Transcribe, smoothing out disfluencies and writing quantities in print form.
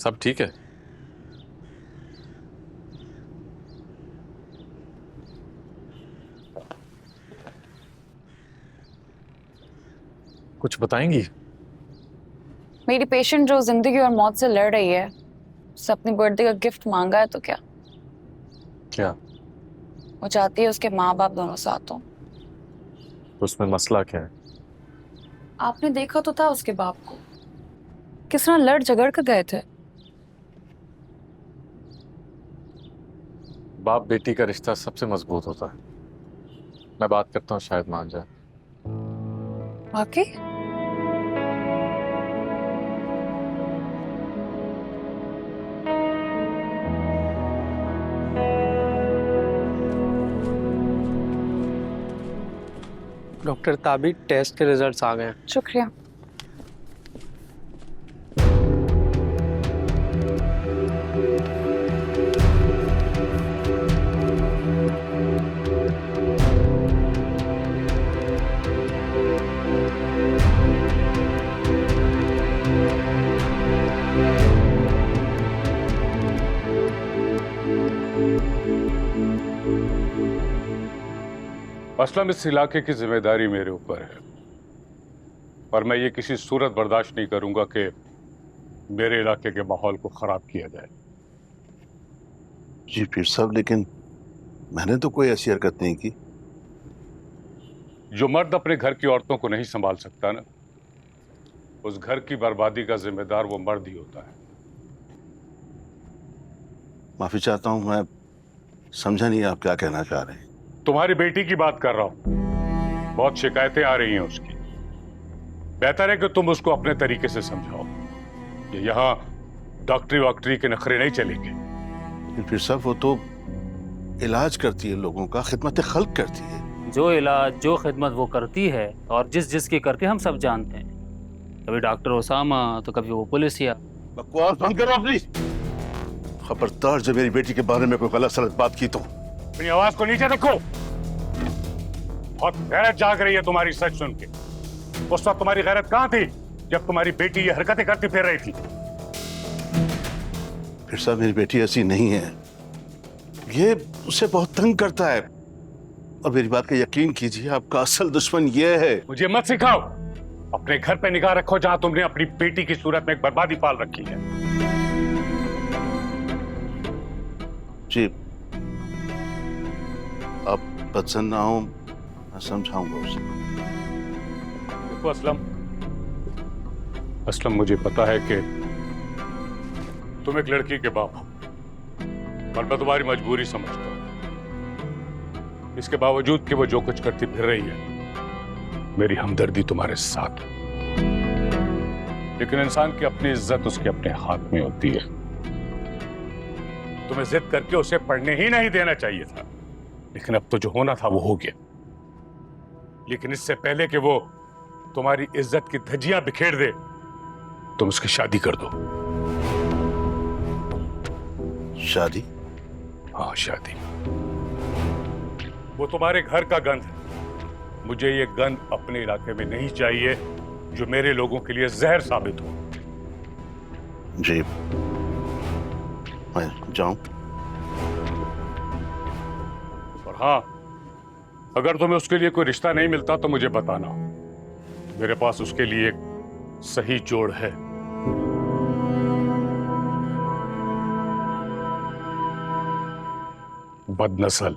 सब ठीक है? कुछ बताएंगी? मेरी पेशेंट जो जिंदगी और मौत से लड़ रही है, उससे अपनी बर्थडे का गिफ्ट मांगा है तो क्या? क्या? वो चाहती है उसके माँ बाप दोनों साथ हों। तो उसमें मसला क्या है? आपने देखा तो था उसके बाप को, किस तरह लड़ झगड़ कर गए थे। बाप बेटी का रिश्ता सबसे मजबूत होता है। मैं बात करता हूँ, शायद मान जाए। वाकई? डॉक्टर ताबिक, टेस्ट के रिजल्ट्स आ गए हैं। शुक्रिया। असलम इस इलाके की जिम्मेदारी मेरे ऊपर है और मैं ये किसी सूरत बर्दाश्त नहीं करूंगा कि मेरे इलाके के माहौल को खराब किया जाए। जी पीर साहब, लेकिन मैंने तो कोई ऐसी हरकत नहीं की। जो मर्द अपने घर की औरतों को नहीं संभाल सकता ना, उस घर की बर्बादी का जिम्मेदार वो मर्द ही होता है। माफी चाहता हूं, मैं समझा नहीं आप क्या कहना चाह रहे हैं। तुम्हारी बेटी की बात कर रहा हूं। बहुत शिकायतें आ रही हैं उसकी। बेहतर है कि तुम उसको अपने तरीके से समझाओ। ये यहां डॉक्टरी वॉक्टरी के नखरे नहीं चलेंगे। लेकिन पीर साहब, वो तो इलाज करती है, लोगों का खिदमत खल्क करती है। जो इलाज जो खिदमत वो करती है और जिस की करके हम सब जानते हैं। कभी डॉक्टर ओसामा तो कभी वो पुलिसिया। बकवास बंद करो अपनी। खबरदार, जब मेरी बेटी के बारे में कोई गलत सलत बात की तो। अपनी आवाज को नीचे रखो। बहुत गैरत जाग रही है तुम्हारी सच सुन के। उस वक्त तुम्हारी गैरत कहां थी जब तुम्हारी बेटी ये हरकतें करती फिर रही थी? पीर साहब, मेरी बेटी ऐसी नहीं है। ये उसे बहुत तंग करता है। और मेरी बात का यकीन कीजिए, आपका असल दुश्मन ये है। मुझे मत सिखाओ। अपने घर पे निगाह रखो जहां तुमने अपनी बेटी की सूरत में एक बर्बादी पाल रखी है। जी, आप बदसन ना हो, मैं समझाऊंगा उसे। देखो असलम, मुझे पता है कि तुम एक लड़की के बाप हो और मैं तुम्हारी मजबूरी समझता हूं। इसके बावजूद कि वो जो कुछ करती फिर रही है, मेरी हमदर्दी तुम्हारे साथ है। लेकिन इंसान की अपनी इज्जत उसके अपने हाथ में होती है। तुम्हें जिद करके उसे पढ़ने ही नहीं देना चाहिए था, लेकिन अब तो जो होना था वो हो गया। लेकिन इससे पहले कि वो तुम्हारी इज्जत की धज्जियां बिखेर दे, तुम उसकी शादी कर दो। शादी? हाँ, शादी। वो तुम्हारे घर का गंध है। मुझे ये गंध अपने इलाके में नहीं चाहिए जो मेरे लोगों के लिए जहर साबित हो। जी, मैं जाऊं? और हाँ, अगर तुम्हें उसके लिए कोई रिश्ता नहीं मिलता तो मुझे बताना। मेरे पास उसके लिए एक सही जोड़ है। बदनस्ल,